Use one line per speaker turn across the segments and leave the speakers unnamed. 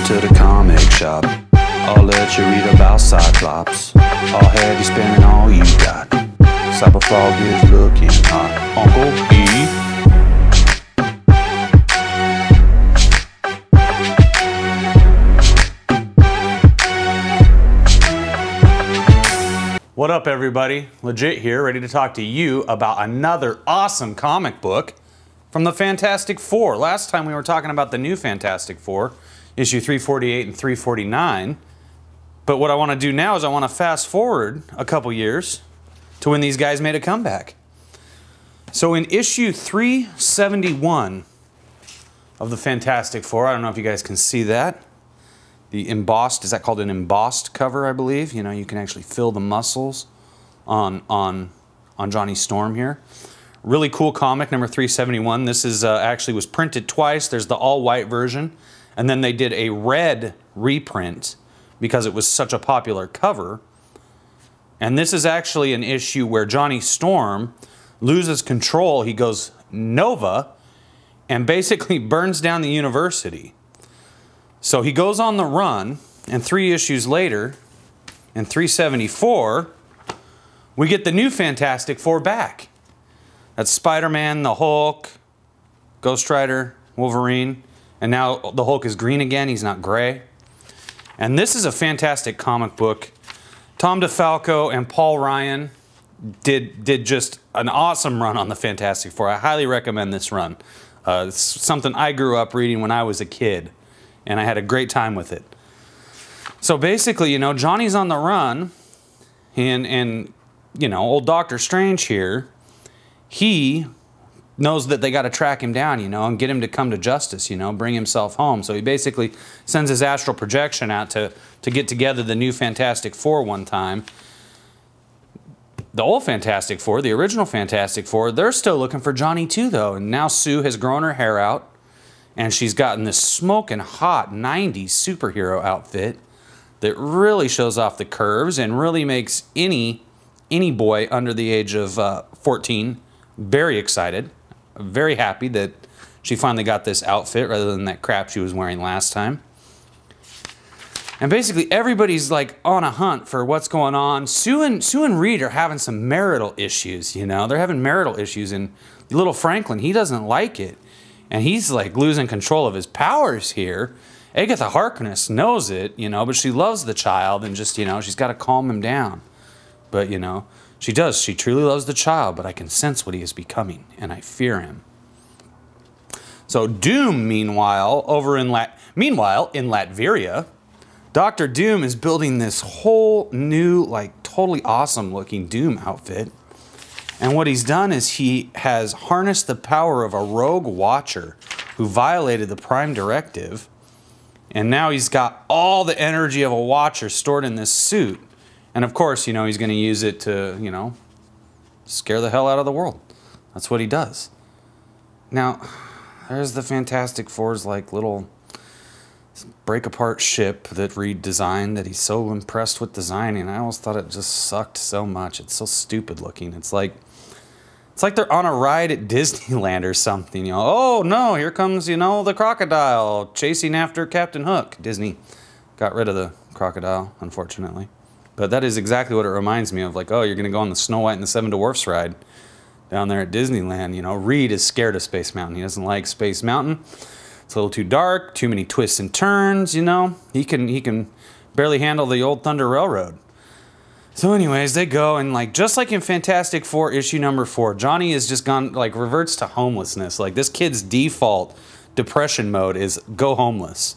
to the comic shop. I'll let you read about Cyclops. I'll have you spending all you got. Cyberfrog is looking hot. Uncle E.
What up, everybody? Legit here, ready to talk to you about another awesome comic book from the Fantastic Four. Last time we were talking about the new Fantastic Four, issue 348 and 349. But what I want to do now is I want to fast forward a couple years to when these guys made a comeback. So in issue 371 of the Fantastic Four, I don't know if you guys can see that. The embossed, is that called an embossed cover, I believe? You know, you can actually feel the muscles on Johnny Storm here. Really cool comic, number 371. This is actually was printed twice. There's the all-white version, and then they did a red reprint because it was such a popular cover. And this is actually an issue where Johnny Storm loses control. He goes Nova and basically burns down the university. So he goes on the run, and 3 issues later, in 374, we get the new Fantastic Four back. That's Spider-Man, the Hulk, Ghost Rider, Wolverine, and now the Hulk is green again, he's not gray. And this is a fantastic comic book. Tom DeFalco and Paul Ryan did just an awesome run on the Fantastic Four. I highly recommend this run. It's something I grew up reading when I was a kid, and I had a great time with it. So basically, you know, Johnny's on the run, and you know, old Dr. Strange here, he knows that they got to track him down, you know, and get him to come to justice, you know, bring himself home. So he basically sends his astral projection out to get together the new Fantastic Four one time. The old Fantastic Four, the original Fantastic Four, they're still looking for Johnny too, though. And now Sue has grown her hair out, and she's gotten this smoking hot 90s superhero outfit that really shows off the curves and really makes any boy under the age of 14 very excited, very happy that she finally got this outfit rather than that crap she was wearing last time. And basically everybody's like on a hunt for what's going on. Sue and Reed are having some marital issues, you know. They're having marital issues, and little Franklin, he doesn't like it. And he's like losing control of his powers here. Agatha Harkness knows it, you know, but she loves the child and just, you know, she's got to calm him down. But, you know, she does. She truly loves the child, but I can sense what he is becoming, and I fear him. So Doom, meanwhile, in Latveria, Dr. Doom is building this whole new, like, totally awesome looking Doom outfit. And what he's done is he has harnessed the power of a rogue watcher who violated the Prime Directive. And now he's got all the energy of a watcher stored in this suit. And of course, you know, he's going to use it to, you know, scare the hell out of the world. That's what he does. Now, there's the Fantastic Four's, like, little break-apart ship that Reed designed that he's so impressed with designing. I always thought it just sucked so much. It's so stupid looking. It's like they're on a ride at Disneyland or something. You know, oh no, here comes, you know, the crocodile chasing after Captain Hook. Disney got rid of the crocodile, unfortunately. But that is exactly what it reminds me of. Like, oh, you're going to go on the Snow White and the Seven Dwarfs ride down there at Disneyland. You know, Reed is scared of Space Mountain. He doesn't like Space Mountain. It's a little too dark, too many twists and turns, you know. He can barely handle the old Thunder Railroad. So anyways, they go, and like just like in Fantastic Four issue number 4, Johnny has just gone, like, reverts to homelessness. Like, this kid's default depression mode is go homeless.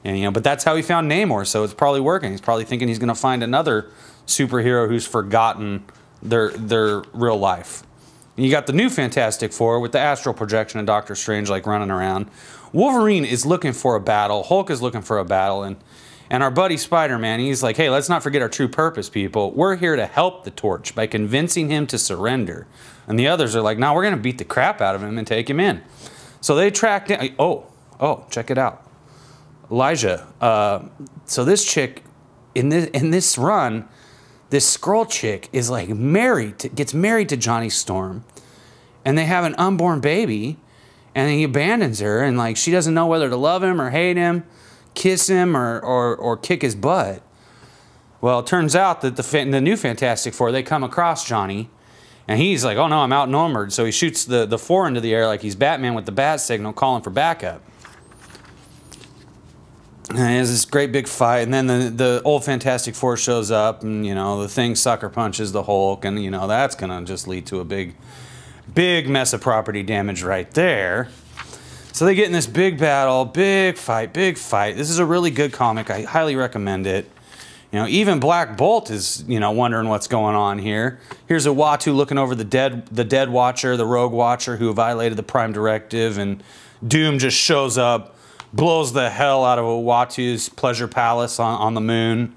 And, you know, but that's how he found Namor, so it's probably working. He's probably thinking he's going to find another superhero who's forgotten their real life. And you got the new Fantastic Four with the astral projection and Doctor Strange, like, running around. Wolverine is looking for a battle. Hulk is looking for a battle. And our buddy Spider-Man, he's like, hey, let's not forget our true purpose, people. We're here to help the Torch by convincing him to surrender. And the others are like, no, we're going to beat the crap out of him and take him in. So they track down... Oh, check it out. Elijah. So this chick, in this run, this Skrull chick is like gets married to Johnny Storm. And they have an unborn baby. And then he abandons her. And like she doesn't know whether to love him or hate him. kiss him or kick his butt. Well, it turns out that the new Fantastic Four, they come across Johnny, and he's like, oh no, I'm outnumbered. So he shoots the Four into the air like he's Batman with the bat signal, calling for backup. And there's this great big fight, and then the old Fantastic Four shows up, and you know, the Thing sucker punches the Hulk, and you know, that's gonna just lead to a big mess of property damage right there. So they get in this big battle, big fight, big fight. This is a really good comic. I highly recommend it. You know, even Black Bolt is, you know, wondering what's going on here. Here's a Uatu looking over the dead Watcher, the Rogue Watcher who violated the Prime Directive, and Doom just shows up, blows the hell out of Uatu's pleasure palace on the moon,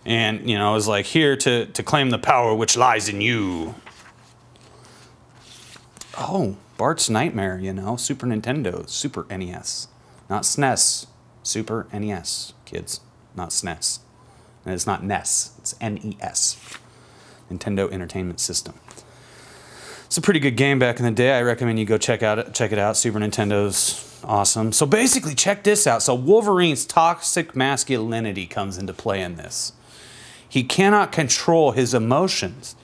and, you know, is like, here to claim the power which lies in you. Oh, Bart's Nightmare, you know, Super Nintendo, Super NES. Not SNES, Super NES, kids, not SNES. And it's not NES, it's NES, Nintendo Entertainment System. It's a pretty good game back in the day. I recommend you go check it out. Super Nintendo's awesome. So basically, check this out. So Wolverine's toxic masculinity comes into play in this. He cannot control his emotions.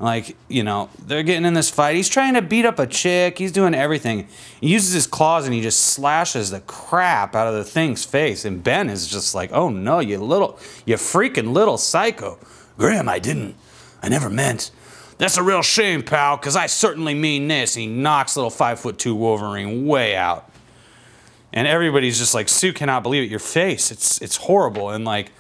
Like, you know, they're getting in this fight. He's trying to beat up a chick. He's doing everything. He uses his claws and he just slashes the crap out of the Thing's face. And Ben is just like, oh no, you freaking little psycho. Grim, I never meant. That's a real shame, pal, because I certainly mean this. And he knocks little 5'2" Wolverine way out. And everybody's just like, Sue cannot believe it. Your face, it's horrible. And like,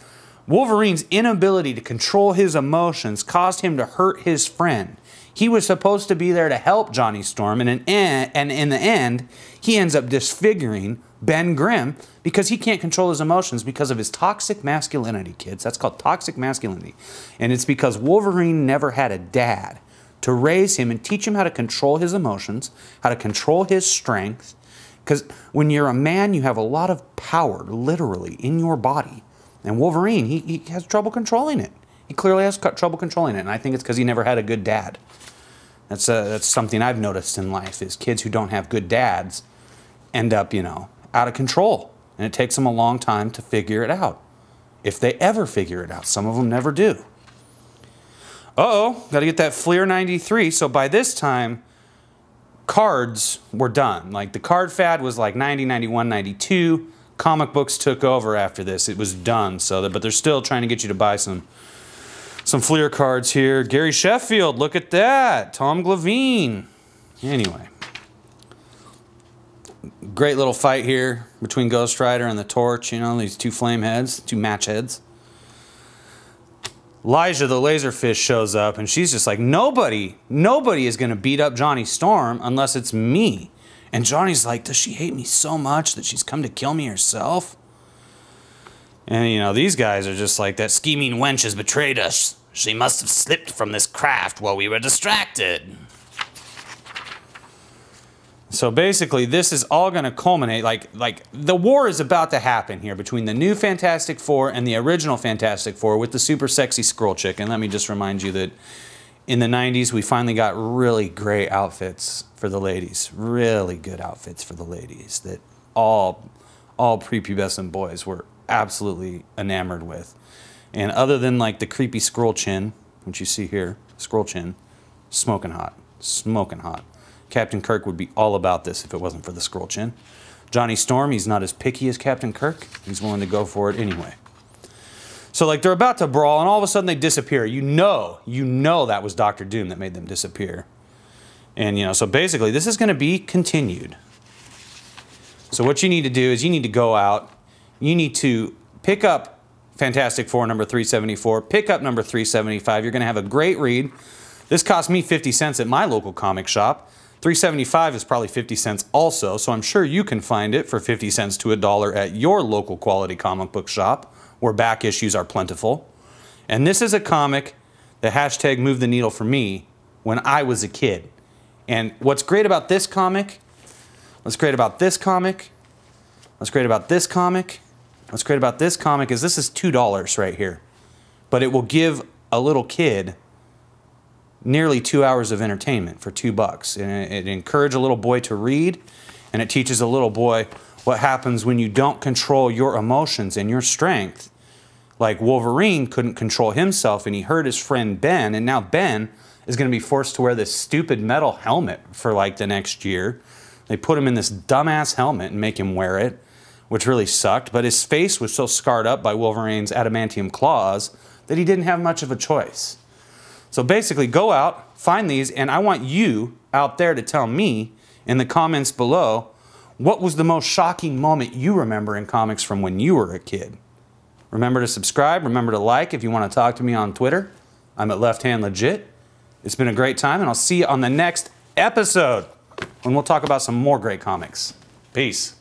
Wolverine's inability to control his emotions caused him to hurt his friend. He was supposed to be there to help Johnny Storm, and in the end, he ends up disfiguring Ben Grimm because he can't control his emotions because of his toxic masculinity, kids. That's called toxic masculinity. And it's because Wolverine never had a dad to raise him and teach him how to control his emotions, how to control his strength. Because when you're a man, you have a lot of power, literally, in your body. And Wolverine, he has trouble controlling it. He clearly has trouble controlling it, and I think it's because he never had a good dad. That's something I've noticed in life, is kids who don't have good dads end up, you know, out of control. And it takes them a long time to figure it out. If they ever figure it out. Some of them never do. Uh-oh, got to get that Fleer 93. So by this time, cards were done. Like, the card fad was like 90, 91, 92. Comic books took over after this. It was done. But they're still trying to get you to buy some Fleer cards here. Gary Sheffield, look at that. Tom Glavine. Anyway, great little fight here between Ghost Rider and the Torch. You know, these two flame heads, two match heads. Elijah the Laserfish shows up, and she's just like, nobody is going to beat up Johnny Storm unless it's me. And Johnny's like, does she hate me so much that she's come to kill me herself? And, you know, these guys are just like, that scheming wench has betrayed us. She must have slipped from this craft while we were distracted. So basically, this is all going to culminate, like the war is about to happen here between the new Fantastic Four and the original Fantastic Four with the super sexy Skrull chick. And let me just remind you that in the 90s, we finally got really great outfits for the ladies. Really good outfits for the ladies that all prepubescent boys were absolutely enamored with. And other than like the creepy Skrull chin, which you see here, Skrull chin, smoking hot, smoking hot. Captain Kirk would be all about this if it wasn't for the Skrull chin. Johnny Storm, he's not as picky as Captain Kirk. He's willing to go for it anyway. So like they're about to brawl and all of a sudden they disappear. You know that was Dr. Doom that made them disappear. And you know, so basically this is going to be continued. So what you need to do is you need to go out, you need to pick up Fantastic Four number 374, pick up number 375. You're going to have a great read. This cost me 50 cents at my local comic shop. 375 is probably 50 cents also, so I'm sure you can find it for 50 cents to $1 at your local quality comic book shop, where back issues are plentiful. And this is a comic that hashtag moved the needle for me when I was a kid. And what's great about this comic, what's great about this comic, what's great about this comic, what's great about this comic is this is $2 right here. But it will give a little kid nearly 2 hours of entertainment for $2. And it encourages a little boy to read, and it teaches a little boy what happens when you don't control your emotions and your strength. Like Wolverine couldn't control himself and he hurt his friend Ben, and now Ben is going to be forced to wear this stupid metal helmet for like the next year. They put him in this dumbass helmet and make him wear it, which really sucked, but his face was so scarred up by Wolverine's adamantium claws that he didn't have much of a choice. So basically, go out, find these, and I want you out there to tell me in the comments below what was the most shocking moment you remember in comics from when you were a kid. Remember to subscribe, remember to like if you want to talk to me on Twitter. I'm at Left Hand Legit. It's been a great time, and I'll see you on the next episode when we'll talk about some more great comics. Peace.